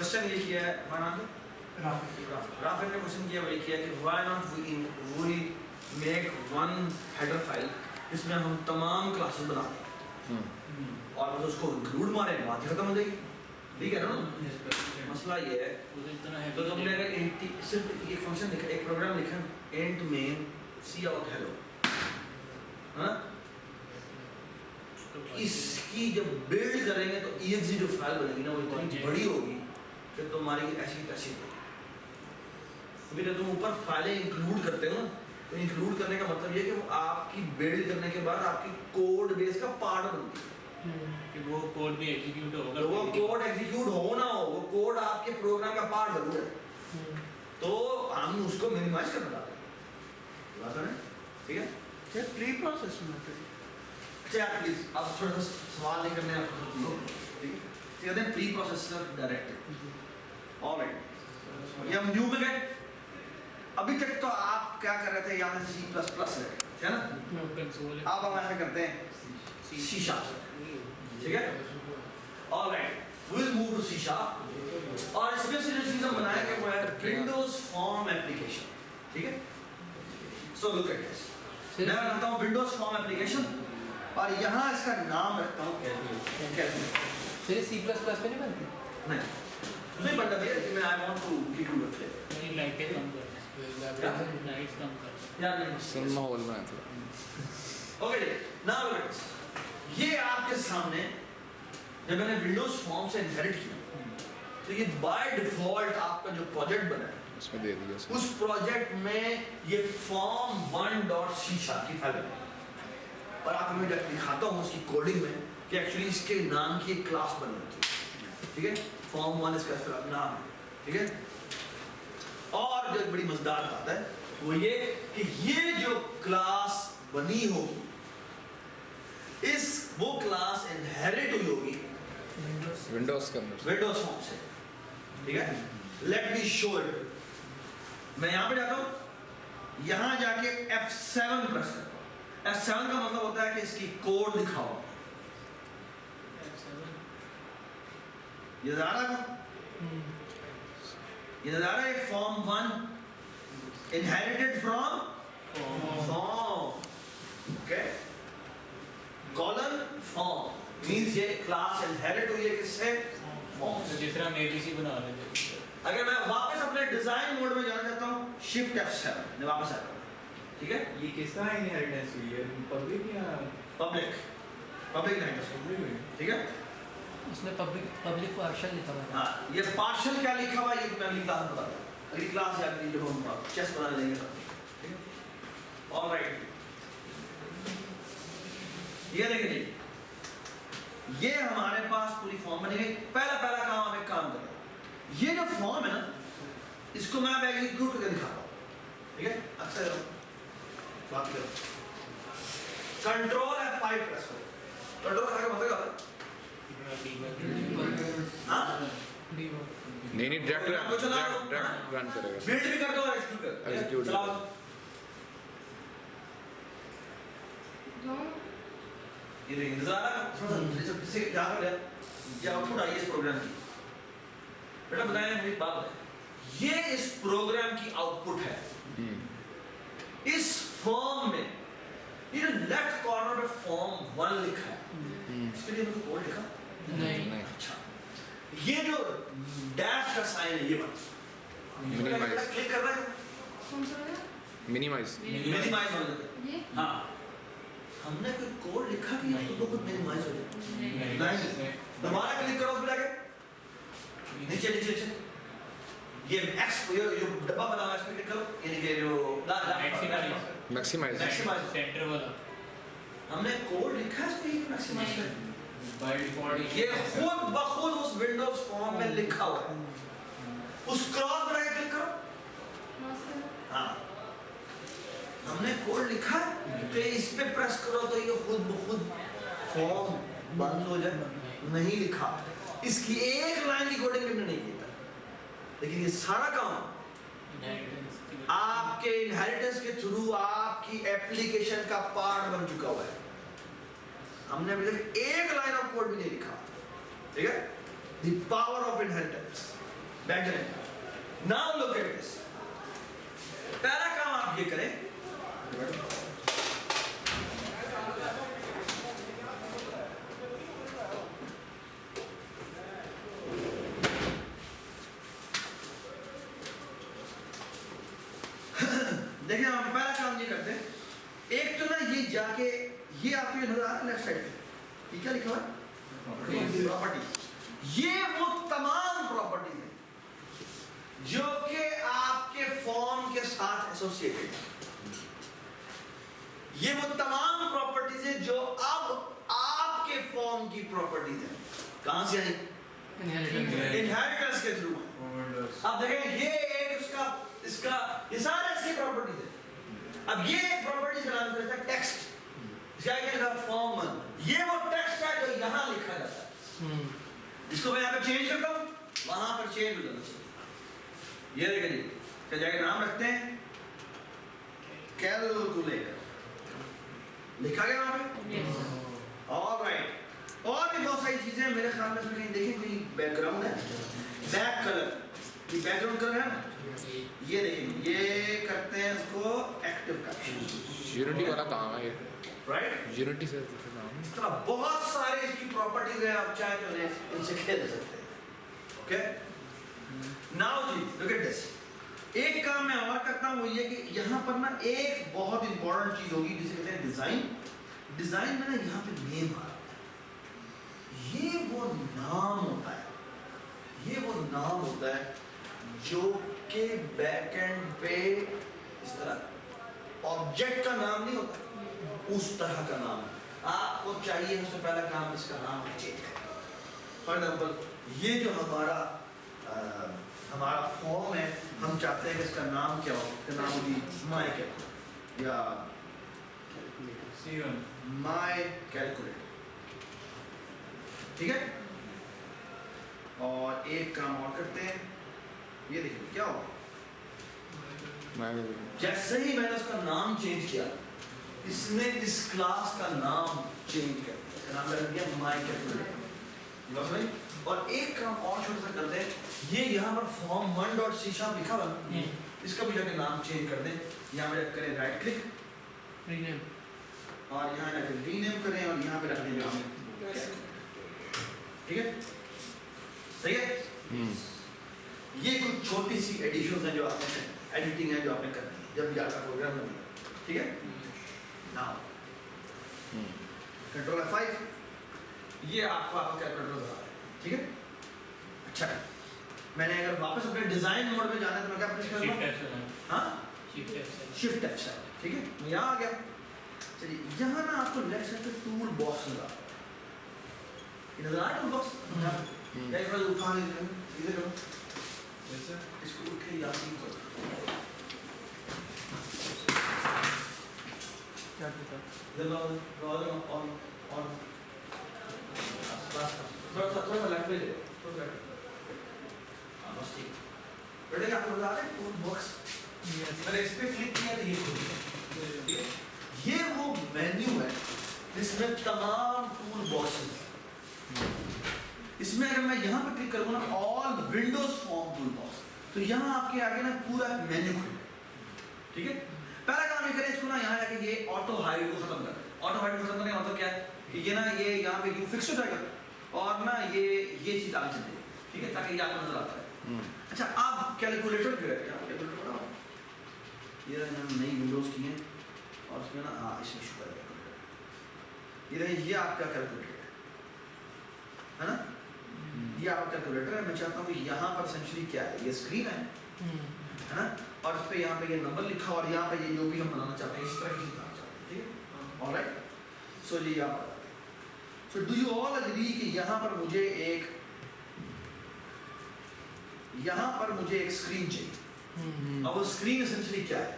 Question ये किया है, हमारा नाम राफिक ने क्वेश्चन किया, ये किया कि why not we make one header file जिसमें हम तमाम क्लासेस बना दें और बस उसको इंक्लूड मारे, बात ही खत्म हो जाएगी। ठीक है ना? मसला ये है तो तुमने अगर सिर्फ एक फंक्शन लिखा, एक प्रोग्राम लिखा इंट मेन सी आउट हेलो, हाँ, इसकी जब बिल्ड करेंगे तो exe जो फाइल बनेगी ना वो इतनी बड़ी होगी फिर तुम्हारी ऐसी तैसी होगी। क्योंकि जब तुम ऊपर फाइलें इंक्लूड करते हो तो इंक्लूड करने का मतलब ये कि वो आपकी बिल्ड करने के बाद आपकी कोड बेस का पार्ट बनती है कि वो कोड भी एग्जीक्यूट होगा, तो वो कोड एग्जीक्यूट हो ना हो वो कोड आपके प्रोग्राम का पार्ट जरूर है। तो हम उसको मिनिमाइज करना चाहते हैं, ठीक है? ये प्री प्रोसेस में है। अच्छा यार प्लीज अब थोड़ा सा सवाल नहीं करने आपको, ठीक है? कहते हैं प्री प्रोसेसर डायरेक्टिव। ऑलराइट, ये हम न्यू में गए। अभी तक तो आप क्या कर रहे थे, यहाँ से C++ है ना? अब हम ऐसा करते हैं C#, ठीक है? Alright, we'll move to C#। और इसमें से जो चीज़ हम बनाएंगे वो है Windows Form Application, ठीक है? So look at this। मैं बनाता हूँ Windows Form Application और यहाँ इसका नाम रखता हूँ कैलकुलेटर। फिर C++ पे नहीं बनती? नहीं, नहीं बनता भैया, मैं I want to give you a play। नहीं लाइटें कम कर, लाइट्स कम कर यार नहीं, सिनेमा हॉल में था। Okay now look at this. ये आपके सामने जब मैंने विंडोज फॉर्म से इनहेरिट किया तो ये बाय डिफॉल्ट आपका जो प्रोजेक्ट बना है उसमें दे दिया उस प्रोजेक्ट में ये form1.c# की फाइल है और आप मैं दिखाता हूँ उसकी कोडिंग में कि एक्चुअली इसके नाम की एक क्लास बनी होती है, ठीक है? form1 इसका फिर नाम है, ठीक है? और जो बड़ी मजेदार बात है वो ये कि ये जो क्लास बनी होगी इस वो क्लास इनहेरिट हुई होगी विंडोज के अंदर विंडोज फॉर्म से, ठीक है? Let me show it. मैं यहाँ पे जाता हूँ, यहाँ जाके F7 प्रेस करता हूँ। F7 का मतलब होता है कि इसकी कोड दिखाओ। ये नजर आ रहा है, ये नजर आ रहा है form1 inherited from form, okay? Colon form means ये क्लास इनहेरिट हुई है किससे? फॉर्म से। जिस तरह हम एबीसी बना रहे थे। अगर मैं वापस अपने डिजाइन मोड में जाना चाहता हूँ शिफ्ट F7 मैं वापस आता हूँ, ठीक है? ये किसका इनहेरिटेंस हुई है, पब्लिक या पब्लिक इनहेरिटेंस, ठीक है? उसमें पब्लिक पार्शियल लिखा हुआ है। हाँ, ये पार्शियल क्या लिखा हुआ है ये तो मैं अगली क्लास में बताऊंगा, अगली क्लास या अगली जब हम चेस बना लेंगे तब, ठीक है? ऑलराइट, ये देखिए जी, ये हमारे पास पूरी फॉर्म बनी गई। पहला काम हमें काम करना है, ये जो फॉर्म है ना इसको मैं एग्जीक्यूट करके दिखाता हूँ, ठीक है? अक्सर बात करो, कंट्रोल F5 प्रेस करो। कंट्रोल का मतलब क्या है? हाँ? नहीं डायरेक्ट रन करेगा, बिल्ड भी कर दो और एग्जीक्यूट कर चलाओ। ये देखिए नजारा से क्या कर रहा ये आउटपुट आई इस प्रोग्राम की। बेटा बताएं मुझे एक बात, ये इस प्रोग्राम की आउटपुट है। इस फॉर्म में ये जो लेफ्ट कॉर्नर पे form1 लिखा है इसके लिए मैंने कोड लिखा नहीं। अच्छा, ये जो डैश का साइन है ये बन मिनिमाइज क्लिक कर रहा है, मिनिमाइज मिनिमाइज हो जाता है। ये हाँ, हमने कोई कोड लिखा कि या तो खुद मिनिमाइज हो जाए? नहीं, दोबारा क्लिक करो फिर आगे नीचे नीचे नीचे ये एक्स जो डब्बा बना हुआ है इस पे क्लिक करो, यानी कि जो मैक्सिमाइज सेंटर वाला हमने कोड लिखा है इस पे मैक्सिमाइज कर बाय डिफॉल्ट ये खुद बखुद उस विंडोज फॉर्म में लिखा हुआ है, उस क्रॉस बना के क्लिक करो। हाँ, हमने कोड लिखा है तो इस पे प्रेस करो तो ये खुद ब खुद फॉर्म बंद हो जाए। नहीं लिखा, इसकी एक लाइन की कोडिंग हमने नहीं की था, लेकिन ये सारा काम आपके इनहेरिटेंस के थ्रू आपकी एप्लीकेशन का पार्ट बन चुका हुआ है। हमने अभी तक एक लाइन ऑफ कोड भी नहीं लिखा, ठीक है? The power of inheritance. Back जाएंगे। नाउ लुक एट दिस, पहला काम आप ये करें, देखिए हम पहला काम ये करते हैं, एक तो ना ये जाके ये आपको नजर आ रहा है लेफ्ट साइड पे, ये क्या लिखा हुआ है? प्रॉपर्टी। ये वो तमाम प्रॉपर्टीज है जो कि आपके फॉर्म के साथ एसोसिएटेड है। ये वो तमाम प्रॉपर्टीज है जो अब आपके फॉर्म की प्रॉपर्टीज है। कहां से आई? इनहेरिटेंस के थ्रू। अब देखें ये एक उसका इसका ये सारे इसकी प्रॉपर्टीज है। अब ये प्रॉपर्टीज का नाम है टेक्स्ट, इसका क्या लिखा? फॉर्म 1। ये वो टेक्स्ट है जो यहां लिखा जाता है। इसको मैं यहाँ पे चेंज करता हूँ, वहां पर चेंज हो जाना चाहिए। ये देखिए जी, क्या जगह नाम रखते हैं कैलकुलेटर, लिखा गया वहां पे। ऑलराइट, और भी बहुत सारी चीजें मेरे ख्याल में कहीं देखिए कोई बैकग्राउंड है, बैक कलर, ये बैकग्राउंड कलर है ना, ये देखिए ये करते हैं इसको एक्टिव कैप्शन। यूनिटी वाला काम है ये, राइट? यूनिटी से काम है। इस तरह बहुत सारे इसकी प्रॉपर्टीज हैं, आप चाहे तो इनसे खेल सकते हैं। ओके, नाउ जी लुक एट दिस। एक काम मैं और करता हूं वो ये कि यहाँ पर ना एक बहुत इंपॉर्टेंट चीज होगी जिसे कहते हैं डिजाइन। डिजाइन में ना यहाँ पे नेम आ रहा है, ये वो नाम होता है, ये वो नाम होता है जो के बैक एंड पे इस तरह ऑब्जेक्ट का नाम नहीं होता, उस तरह का नाम है। आपको चाहिए सबसे पहला काम इसका नाम चेंज करें। फॉर एग्जाम्पल ये जो हमारा फॉर्म है, हम चाहते हैं कि इसका नाम क्या हो, इसका नाम होगी माई कैलकुलेटर या माई कैलकुलेटर, ठीक है? और एक काम और करते हैं, ये देखिए क्या होगा, जैसे ही मैंने उसका नाम चेंज किया, इसने इस क्लास का नाम चेंज कर दिया, नाम लग गया माई कैलकुलेटर। और एक काम और छोटा सा करते हैं, ये यहाँ पर फॉर्म 1.c# लिखा हुआ है, इसका भी जाके नाम चेंज कर दें। यहाँ पे करें राइट क्लिक, रीनेम, और यहाँ जाके रीनेम करें और यहाँ पे रख दें नाम, ठीक है? सही है? ये कुछ छोटी सी एडिशन है जो आपने एडिटिंग है जो आपने करनी है जब भी आपका प्रोग्राम बनेगा, ठीक है? नाउ कंट्रोल F5, ये आपका कैलकुलेटर बना है, ठीक है? अच्छा, मैंने अगर वापस अपने डिजाइन मोड में जाना है तो मैं क्या प्रेस करूंगा? हाँ, शिफ्ट F7, ठीक है? मैं यहाँ आ गया। चलिए यहाँ ना आपको लेफ्ट साइड पे टूल बॉक्स नजर आ रहा है, नजर आ रहा है टूल बॉक्स? क्या इधर उठा के इधर करो, इसको उठ के यहाँ से करो, क्या कहता है? इधर लो ऑन थोड़ा सा लेफ्ट पे ले, थोड़ा सा बस ठीक। बेटे आपको बता दें टूल बॉक्स, मैंने इस पे क्लिक किया तो ये खुल गया, ठीक है? ये वो मेन्यू है जिसमें तमाम टूल बॉक्सेस हैं। इसमें अगर मैं यहाँ पे क्लिक करूँगा ना, all Windows form tool box, तो यहाँ आपके आगे ना पूरा मेन्यू खुलेगा, ठीक है? पहला काम ये करें, इसको ना यहाँ जाके ये ऑटो हाइड को खत्म कर। ऑटो हाइड को खत्म करने का मतलब क्या है कि ये ना ये यहाँ पे फिक्स हो जाएगा और ना ये चीज आगे चल जाएगी, ठीक है? ताकि ये आपको नजर आता है। अच्छा, अब कैलकुलेटर जो है, कैलकुलेटर बनाओ, ये नई विंडोज की है और उसमें ना इसमें शुरू है कैलकुलेटर, ये आपका कैलकुलेटर है ना, ये आपका कैलकुलेटर है। मैं चाहता हूँ कि यहाँ पर एसेंशियली क्या है, ये स्क्रीन है ना, और इस पे यहाँ पे ये नंबर लिखा और यहाँ पे ये जो भी हम बनाना चाहते हैं इस तरह की चीज बनाना चाहते हैं, ठीक है? ऑलराइट, सो जी यहाँ पर so do you all agree कि यहाँ पर मुझे एक स्क्रीन चाहिए। अब वो स्क्रीन एसेंशियली क्या है?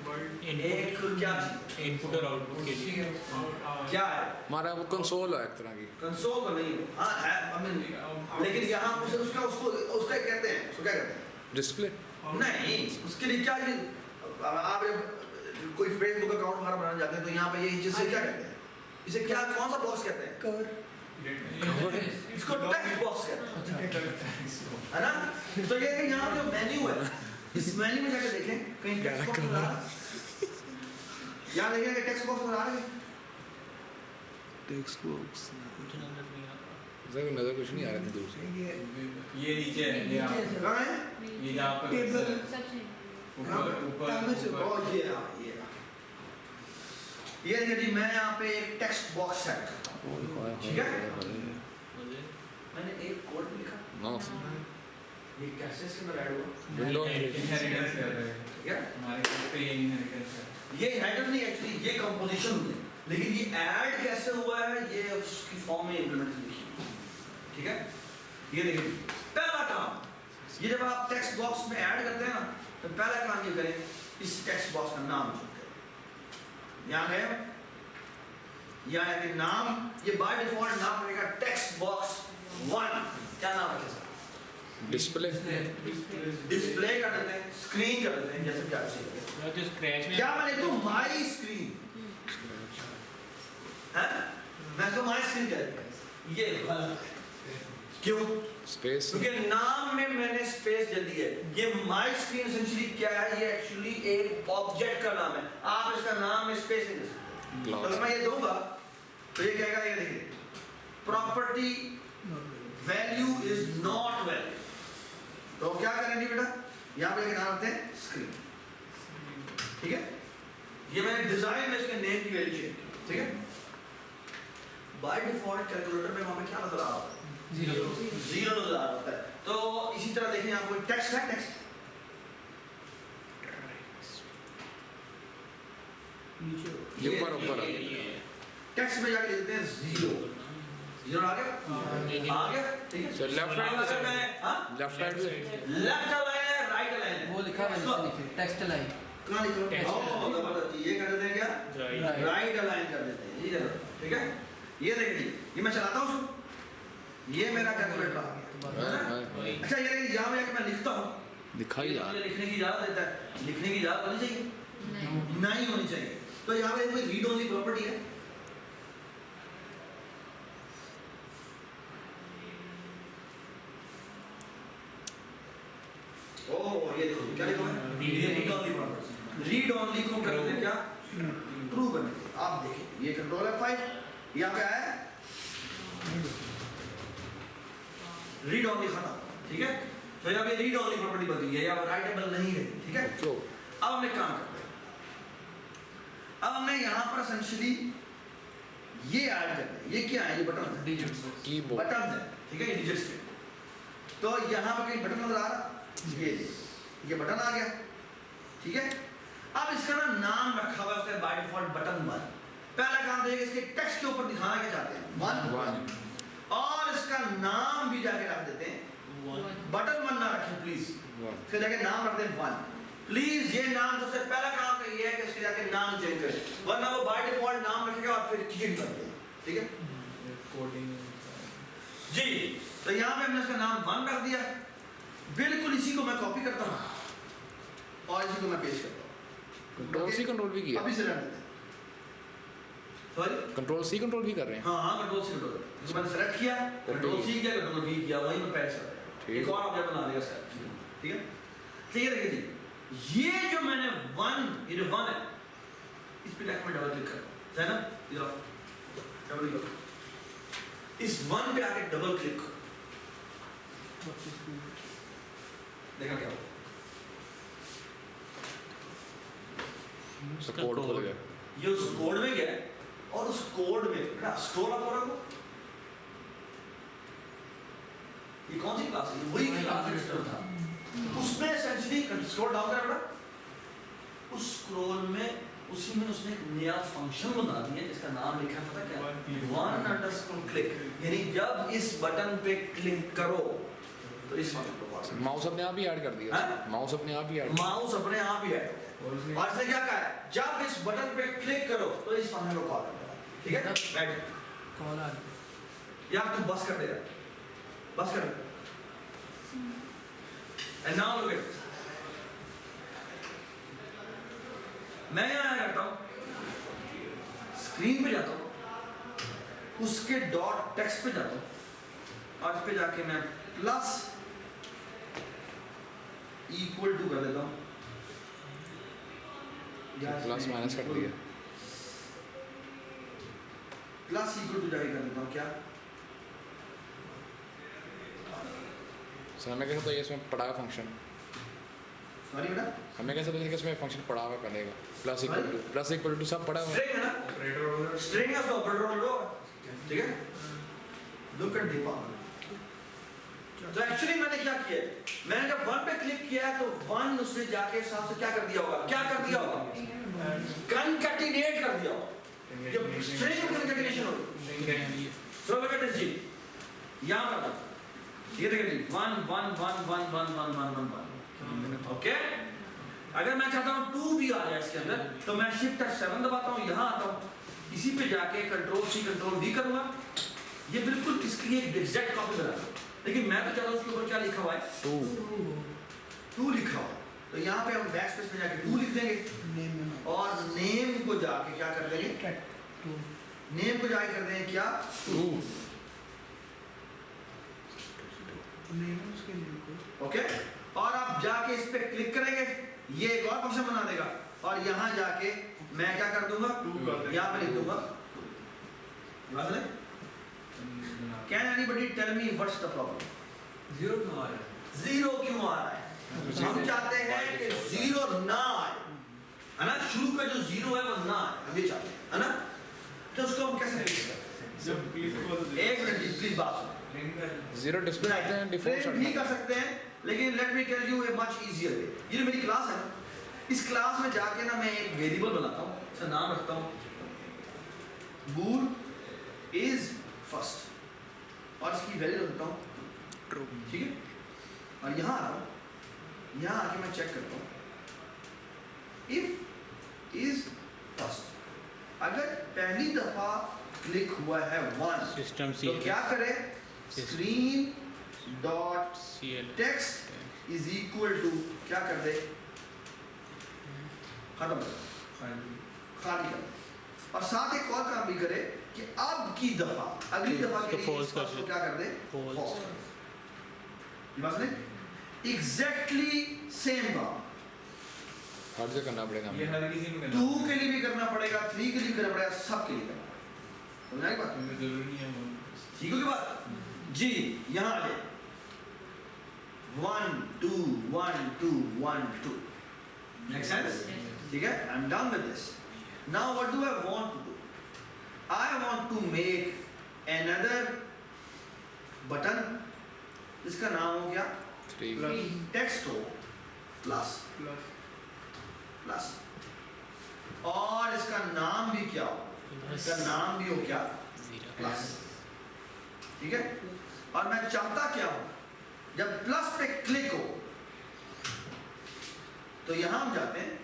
एक क्या चीज, इनपुट और आउटपुट के लिए क्या है? हमारा वो कंसोल है एक तरह की। कंसोल तो नहीं, हाँ है, लेकिन यहाँ उसका कहते हैं, उसको क्या कहते हैं? डिस्प्ले नहीं, उसके लिए क्या है? आप कोई फेसबुक अकाउंट हमारा बनाने जाते हैं तो यहाँ पे ये जिसे क्या कहते हैं, इसे क्या कौन सा बॉक्स कहते हैं? कवर, इसको टेक्स्ट बॉक्स कहते हैं। है ना? तो ये कि यहाँ जो मेन्यू है, इस मेन्यू में जाके देखें कहीं टेक्स्ट बॉक्स नजर आ रहा है? यहाँ देखें कि टेक्स्ट बॉक्स नजर आ रहा है? टेक्स्ट बॉक्स कुछ नजर नहीं आ रहा। नजर कुछ नहीं आ रहा था दूर से। ये नीचे है, ये आप- कहाँ है? ये जहाँ पर टेबल ऊपर ऊपर ऊपर ओ ये रहा, ये रहा। ये देखिए जी, मैं यहाँ पे एक टेक्स्ट बॉक्स सेट करता हूँ। ठीक है? मुझे मैंने एक कोड लिखा, नो ये कैसे इसके अंदर ऐड हुआ? विंडो इनहेरिटेंस कर रहे हैं ठीक है? हमारे कोड पे ये इनहेरिटेंस है ये हेडर नहीं, एक्चुअली ये कंपोजिशन हुई है, लेकिन ये ऐड कैसे हुआ है ये उसकी फॉर्म में इम्प्लीमेंट लिखी है। ठीक है? ये देखिए, पहला काम, ये जब आप टेक्स्ट बॉक्स में ऐड करते हैं ना, तो पहला काम ये करें, इस टेक्स्ट बॉक्स का नाम चुनते हैं। यहाँ है, यहाँ है कि नाम, ये बाय डिफॉल्ट नाम रहेगा टेक्स्ट बॉक्स 1। क्या नाम रखें सर? डिस्प्ले डिस्प्ले कर देते हैं, स्क्रीन कर देते हैं, जैसे कि आप सीख रहे हैं। जो स्क्रैच में क्या मैं लिखूं माई स्क्रीन? है? मैं तो माई स्क्रीन कहता हूं। ये गलत है। क्यों? स्पेस क्योंकि नाम में मैंने स्पेस दे दी है। ये माई स्क्रीन एसेंशियली क्या है? ये एक्चुअली एक ऑब्जेक्ट का नाम है। आप इसका नाम में स्पेस नहीं दे सकते। तो अगर मैं ये दूंगा तो ये कहेगा, ये देखिए, property value is not value. तो क्या करेंगे बेटा? यहाँ पे नाम रखते हैं स्क्रीन। ठीक है? ये मैंने डिजाइन में इसके नेम की वैल्यू चेंज की। ठीक है? बाय डिफॉल्ट कैलकुलेटर में वहां पे क्या नजर आ रहा है? जीरो जीरो नजर आ रहा है। तो इसी तरह देखें, यहाँ कोई टेक्स्ट है, टेक्स्ट ये ऊपर टेक्स्ट में जाके लिखते हैं जीरो। जीरो आ गया? आ गया? ठीक है? सर लेफ्ट अब अगर मैं लेफ्ट हैंड लेफ्ट अलाइन है, राइट अलाइन है, वो लिखा है नीचे टेक्स्ट लाइन कहाँ लिखा है? Text ओह, जबरदस्त। ये कर देते हैं क्या? राइट अलाइन कर देते हैं। ये देखो, ठीक है? ये देखिए जी, ये मैं चलाता हूँ उसको, ये मेरा कैलकुलेटर आ गया। अच्छा, ये देखिए, यहाँ में मैं लिखता हूँ, दिखाई ये यार मुझे लिखने की इजाजत देता है। लिखने की इजाजत होनी चाहिए? नहीं होनी चाहिए। तो यहाँ पे कोई रीड ओनली प्रॉपर्टी है। ओह, ये देखो, क्या लिखा है? Read only property. Read only को कर देते हैं क्या? ट्रू कर देते हैं। आप देखिए, ये कंट्रोल F5 यहाँ पे आया, रीड ओनली खत्म। ठीक है? तो यहाँ पे रीड ओनली प्रॉपर्टी बन गई है, यहाँ राइटेबल नहीं है। ठीक है? तो अब हमने काम करते हैं। अब हमने यहाँ पर एसेंशियली ये ऐड करना है। ये क्या है? ये बटन है, कीबोर्ड बटन है। ठीक है? ये डिजिट्स के। तो यहाँ पर कहीं बटन नजर आ रहा? ये बटन आ गया। ठीक है? अब इसका नाम रखा हुआ है बाय डिफॉल्ट बटन 1। पहला काम देखिए, इसके टेक्स्ट के ऊपर दिखाना क्या चाहते हैं? 1। और इसका नाम भी जाके रख देते हैं, बटन 1 ना रखें प्लीज, फिर जाके नाम रख दें 1 प्लीज। ये नाम सबसे पहला काम का ये है कि इसके जाके नाम चेंज करें, वरना वो बाय डिफॉल्ट नाम रखेगा और फिर चेंज कर देगा। ठीक है कोडिंग जी? तो यहाँ पे हमने इसका नाम 1 रख दिया। बिल्कुल इसी को मैं कॉपी करता हूँ और इसी को मैं पेस्ट करता हूँ। कंट्रोल सी कंट्रोल भी किया अभी से रहने देते हैं। सॉरी, कंट्रोल सी कंट्रोल भी कर रहे हैं हाँ हाँ, कंट्रोल सी कंट्रोल इसको मैंने सेलेक्ट किया, कंट्रोल सी किया, कंट्रोल वी किया, वहीं में पेस्ट कर दिया। ठीक एक और ऑब्जेक्ट बना दिया सर। ठीक है? तो ये देखिए जी, ये जो मैंने 1, ये जो 1 है, इस पे जाकर मैं डबल क्लिक करता हूँ, है ना? इधर डबल क्लिक, इस 1 पे आके डबल क्लिक करो, देखा क्या हुआ? कोड खुल गया ये उस कोड में गया और उस कोड में ना स्क्रॉल अप हो रहा है। ये कौन सी क्लास है? वही क्लास था, उसमें एसेंशियली स्क्रॉल डाउन कर रहा, उस स्क्रॉल में उसी में उसने एक नया फंक्शन बना दिया जिसका नाम लिखा था क्या? 1_click। यानी जब इस बटन पे क्लिक करो तो इस फंक्शन को कॉल करो। माउस अपने आप ही ऐड कर दिया माउस अपने आप ही ऐड माउस अपने आप ही ऐड हो गया। और इसने क्या कहा है? जब इस बटन पे क्लिक करो तो इस फंक्शन को कॉल करेगा। ठीक है? बैठ कॉल आ यार तू बस कर दे यार, बस कर दे। एंड नाउ लुक एट, मैं यहाँ करता हूँ, स्क्रीन पे जाता हूँ, उसके डॉट टेक्स्ट पे जाता हूँ और इस पे जाके मैं प्लस इक्वल टू कर देता हूँ, प्लस माइनस कर दिया। प्लस इक्वल टू जाके कर देता हूँ क्या, सर हमें कैसे पता ये इसमें पड़ा हुआ फंक्शन, सॉरी बेटा, हमें कैसे पता कि इसमें फंक्शन पड़ा हुआ पहले का, प्लस इक्वल टू सब पड़ा हुआ है। स्ट्रिंग है ना, ऑपरेटर स्ट्रिंग है तो ऑपरेटर लो, ठीक है। Look at the power. तो एक्चुअली मैंने क्या किया है, मैंने जब 1 पे क्लिक किया है तो 1 उसने जाके हिसाब से क्या कर दिया होगा, क्या कर दिया होगा, कनकैटिनेट कर दिया होगा, जब स्ट्रिंग कनकैटिनेशन होगी। सो लुक एट दिस जी, यहाँ पर ये देखिए जी 1 1 1 1 1 1 1 1 ओके। अगर मैं चाहता हूँ 2 भी आ जाए इसके अंदर तो मैं शिफ्ट F7 दबाता हूँ, यहाँ आता हूँ, इसी पे जाके कंट्रोल C कंट्रोल V करूँगा, ये बिल्कुल इसकी एक एग्जैक्ट कॉपी बना दूँ। लेकिन मैं तो चाहता हूँ उसके ऊपर क्या लिखा हुआ है, 2 लिखा हुआ है, तो यहाँ पे हम बैक स्पेस में जाके 2 लिख देंगे और नेम को जाके क्या कर देंगे, नेम को जाके कर देंगे क्या 2, ओके। और आप जाके इस पे क्लिक करेंगे, ये एक और फंक्शन बना देगा और यहाँ जाके मैं क्या कर दूंगा, यहाँ पे लिख दूंगा। Can anybody tell me what's the problem, zero क्यों आ रहा है? जीरो क्यों आ रहा है, हम चाहते हैं कि जीरो ना आए, है ना, शुरू का जो जीरो है वो ना आए, हम ये चाहते हैं, है ना। तो उसको हम कैसे फिक्स करते हैं, एक मिनट प्लीज बात सुनो। जीरो डिस्प्ले करते हैं, डिफॉल्ट ट्रेन भी कर सकते हैं, लेकिन let me tell you a much easier way. ये जो मेरी क्लास है ना, इस क्लास में जाके ना मैं एक वेरिएबल बनाता हूँ, इसका नाम रखता हूँ bool is first और इसकी वैल्यू रखता हूँ ट्रू, ठीक है। और यहाँ आता हूँ, यहाँ आके मैं चेक करता हूँ if is first, अगर पहली दफा क्लिक हुआ है 1 सिस्टम तो क्या करे, screen dot text is equal to क्या कर दे, खत्म कर दे, खाली कर दे। और साथ एक और काम भी करे कि अब की दफा, अगली दफा के लिए false कर इसको क्या कर दे, false। समझ ले, एग्जैक्टली सेम काम हर जगह करना पड़ेगा ये हमें। हर किसी में 2 के लिए भी करना पड़ेगा, 3 के लिए भी करना पड़ेगा, सब के लिए करना पड़ेगा, समझ आई बात, हमें जरूरी नहीं है वो। ठीक हो गई बात जी। यहाँ आ जाए 1 2 1 2 1 2, मेक सेंस, ठीक है। I am done with this. Now what do I want to do, I want to make another button, इसका नाम हो गया 3 टेक्स्ट हो प्लस प्लस, और इसका नाम भी क्या हो, इसका नाम भी हो क्या प्लस, ठीक है। और मैं चाहता क्या हूं, जब प्लस पे क्लिक हो तो यहां हम जाते हैं,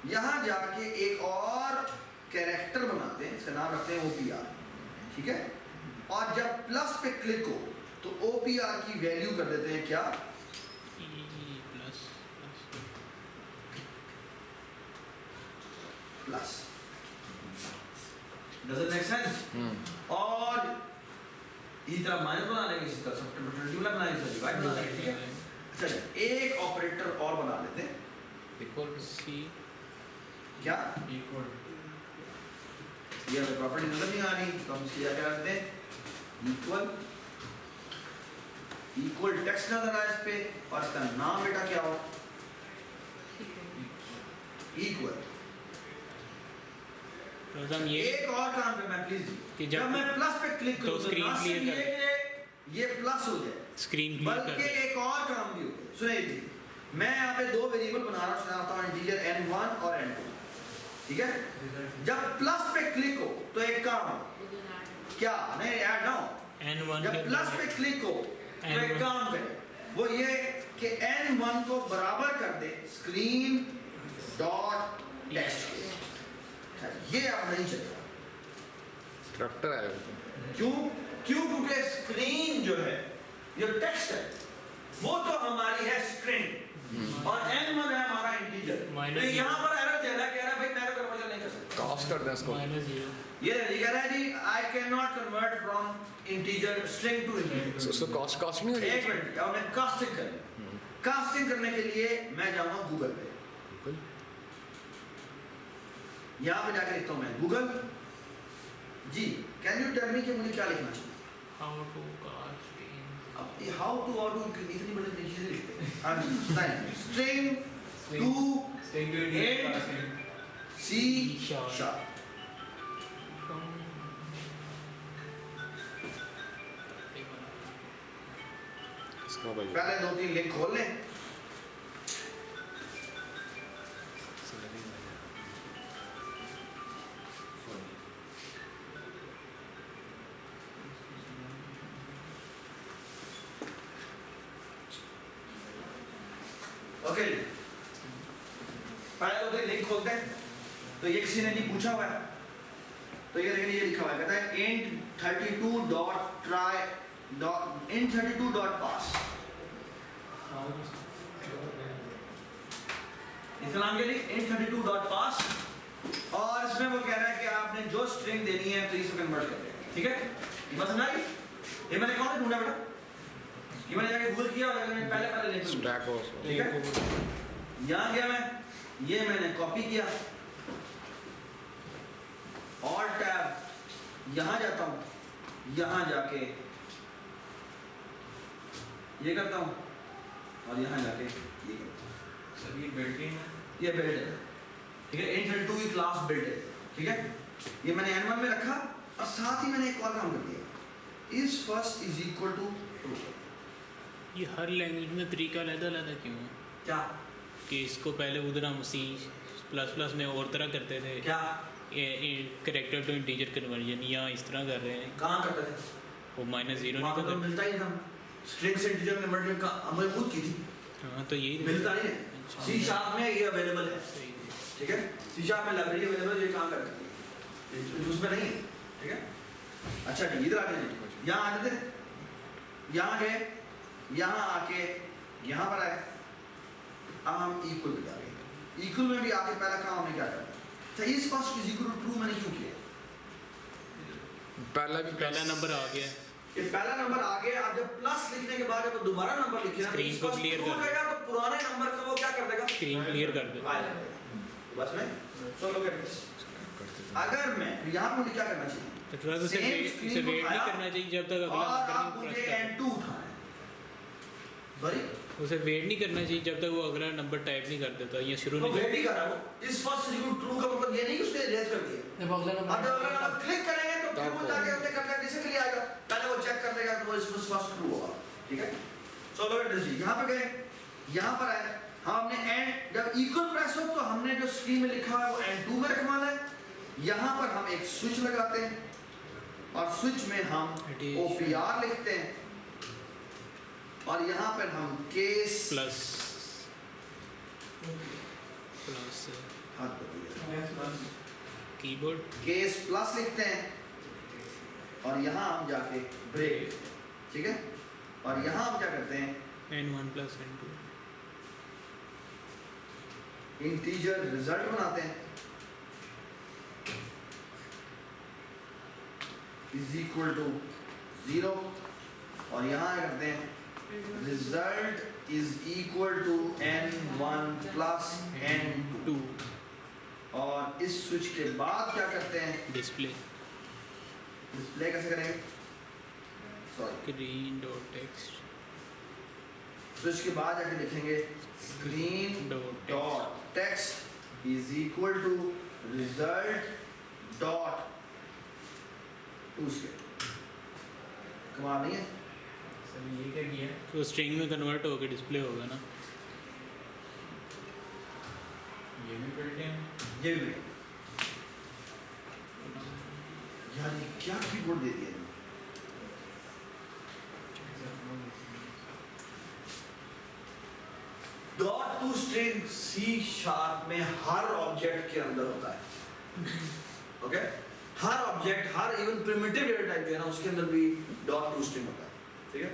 यहां जाके एक और कैरेक्टर बनाते हैं, इसका नाम रखते हैं OPR, ठीक है। और जब प्लस पे क्लिक हो तो OPR की वैल्यू कर देते हैं क्या, plus. Does it make sense? और इसी तरह माइनस बना लेंगे, इसी तरह सब्ट्रैक्ट बना लेंगे, डिवाइड बना लेंगे, ठीक है। अच्छा एक ऑपरेटर और बना लेते हैं, इक्वल सी क्या, इक्वल ये प्रॉपर्टी नजर नहीं आ रही तो हम इसकी क्या करते हैं, इक्वल, इक्वल टेक्स्ट नजर आया इस पे, और इसका नाम बेटा क्या हो, इक्वल। तो हम ये एक और काम पे मैं प्लीज, कि जब मैं प्लस पे क्लिक तो करूं तो स्क्रीन ना सिर्फ क्लियर ये प्लस हो जाए, स्क्रीन क्लियर कर बल्कि दे। एक और काम भी हो, सुनिए जी, मैं यहाँ पे 2 वेरिएबल बना रहा हूँ, उसका नाम है इंटीजर n1 और n2, ठीक है। जब प्लस पे क्लिक हो तो एक काम हो, क्या नहीं ऐड ना हो, N1 जब प्लस पे क्लिक हो तो एक काम करे, वो ये कि n1 को बराबर कर दे स्क्रीन डॉट टेक्स्ट, ये अब नहीं चलेगा, स्ट्रक्चर है क्यों क्योंकि स्क्रीन जो है, जो टेक्स्ट है वो तो हमारी है स्ट्रिंग और n1 है हमारा इंटीजर, तो यहाँ पर एरर दे रहा है, कह रहा है भाई मैं तो कन्वर्जन नहीं कर सकता, टॉस कर दें इसको। -0 ये कह रहा है जी I can not convert from integer string to integer. So cast नहीं होगी। एक मिनट, और मैं कास्टिंग कर, कास्टिंग करने के लिए मैं जाऊंगा गूगल पे, गूगल यहां पे जाके लिखता हूं मैं Google ji, can you tell me कि मुझे क्या लिखना चाहिए? How to cast in अब ये हाउ टू और इतनी बड़ी चीजें लिखते हैं। हाँ जी, string to String to Eight. integer passing. C Sharp. Sharp. इसका भाई पहले 2-3 लिंक खोल लें, ओके पहले 2-3 लिंक खोलते हैं। तो ये किसी ने नहीं पूछा हुआ है, तो ये देखिए ये लिखा हुआ है, कहता है int 32.pass। इसका नाम क्या है? int 32.pass। और इसमें वो कह रहा है कि आपने जो स्ट्रिंग देनी है तो इसमें कन्वर्ट कर देगा, ठीक है? ये बात समझ आ गई? ये मैंने कहाँ से ढूंढा बेटा? ये मैंने जाके गूगल किया और मैंने पहले लिंक ढूंढा, स्टैक हो ठीक है? यहाँ गया मैं, ये मैंने कॉपी किया, ऑल्ट टैब, यहाँ जाता हूँ, यहाँ जाके ये करता हूँ और यहाँ जाके ये करता हूँ। सर ये built-in है। ये बिल्ड है, ठीक है? int32 की क्लास बिल्ड है, ठीक है? ये मैंने n1 में रखा और साथ ही मैंने एक और काम कर दिया, is first is equal to true। ये हर लैंग्वेज में तरीका अलग-अलग क्यों है? क्या कि इसको पहले उधर हम C++ में और तरह करते थे, क्या कैरेक्टर टू इंटीजर कन्वर्जन, या इस तरह कर रहे हैं कहाँ करते थे? वो -0 वहाँ नहीं तो करते। मिलता ही था, स्ट्रिंग से इंटीजर कन्वर्जन का हमने खुद की थी, हाँ तो यही मिलता नहीं है। सी शार्प में ये अवेलेबल है, सही है। ठीक है? सी शार्प में लाइब्रेरी अवेलेबल, ये काम करती है, उसमें नहीं है, ठीक है? अच्छा ठीक, इधर आते हैं, यहाँ आते थे, यहाँ गए, यहाँ आके यहाँ पर आए, अब हम इक्वल पे जा रहे हैं। इक्वल में भी आके पहला काम हमें क्या करना है? तो इस first is equal to true मैंने क्यों किया? पहला नंबर आ गया, ये पहला नंबर आ गया, अब जब प्लस लिखने के बाद जब दोबारा नंबर लिखे ना, Screen को clear कर देगा, तो पुराने नंबर को वो क्या कर देगा? स्क्रीन क्लियर कर दो। फाइल कर देगा। बस में सो लोग अगर मैं यहाँ मुझे क्या करना चाहिए? तो थोड़ा सा Same वेट screen को नहीं उठाया करना चाहिए जब तक अगला और अब नंबर नहीं मुझे प्रेस N2 उठाना है, बड़ी उसे वेट नहीं करना चाहिए जब तक वो अगला नंबर टाइप नहीं कर देता या शुरू तो नहीं वेट ही कर रहा हूँ। इस फर्स्ट इक्वल ट्रू का मतलब ये नहीं कि उसने इरेज कर दिया। जब अगला अब जब अगला नंबर क्लिक करेंगे तो फिर वो जाके अपने कंटेंट के लिए आएगा, पहले वो चेक कर देगा तो वो इस फर्स्ट ट्रू होगा, ठीक है? सो लोग यहाँ पे गए, यहाँ पर आए, हमने एंड जब इक्वल प्रेस हो तो हमने जो स्क्रीन में लिखा है वो N2 में रखवाना है। यहाँ पर हम एक स्विच लगाते हैं और स्विच में हम OPR लिखते हैं और यहाँ पर हम case plus keyboard case plus लिखते हैं और यहाँ हम जाके ब्रेक, ठीक है? और यहाँ हम क्या करते हैं? N1 + N2 इंटीजर रिजल्ट बनाते हैं, इज इक्वल टू 0 और यहाँ करते हैं result is equal to n1 + n2 2 और इस स्विच के बाद क्या करते हैं? डिस्प्ले डिस्प्ले कैसे करेंगे? Sorry, green dot text switch के बाद जाके लिखेंगे screen dot text is equal to result dot to scale. कमाल नहीं है? सर ये क्या किया? तो स्ट्रिंग में कन्वर्ट होकर डिस्प्ले होगा ना। ये भी built-in है। ये भी यार ये क्या कीबोर्ड दे दिया? डॉट टू स्ट्रिंग C# में हर ऑब्जेक्ट के अंदर होता है, ओके? हर ऑब्जेक्ट, हर इवन प्रिमिटिव डेटा टाइप जो है ना उसके अंदर भी डॉट टू स्ट्रिंग होता है, ठीक है?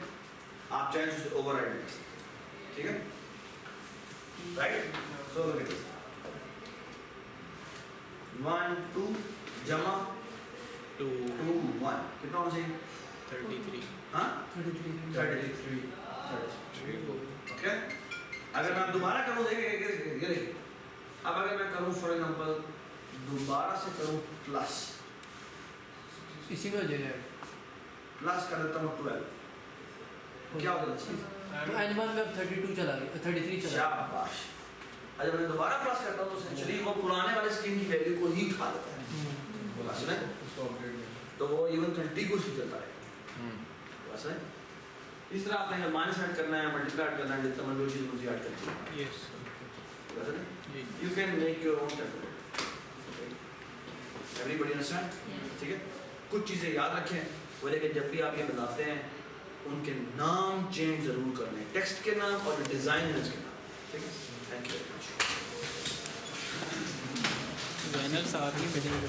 आप चाहे उसे ओवरराइड कर सकते हैं, ठीक है? Right? So look at this 1 2 जमा 2 2 1 कितना होना चाहिए? 33 हाँ 33 33 ओके दोबारा करूँ देखिए ये देखिए अब अगर मैं करूँ फॉर एग्जांपल दोबारा से करूँ प्लस इसी में हो जाएगा प्लस कर देता हूँ 12 क्या हो जाता चीज़ तो एनिमल में अब 32 चला गया 33 चला गया शाबाश अगर मैं दोबारा प्लस करता हूँ तो सेंचुरी वो पुराने वाले स्क्रीन की वैल्यू को ही उठा देता है बस ना उसको अपडेट करना तो वो इवन कंटिन्यूस ही चलता है बस ना इस तरह आपने माइनस ऐड करना है मल्टीप्लाई ऐड करना है जितना मन जो चीज़ मुझे ऐड करनी है यस बस ना जी you can make your own table everybody understand ठीक है कुछ चीज़ें याद रखें वो लेकिन जब भी आप ये बनाते हैं उनके नाम चेंज ज़रूर करने हैं टेक्स्ट के नाम और डिज़ाइनर्स के नाम ठीक है thank you very much banner साथ ही मिलेंगे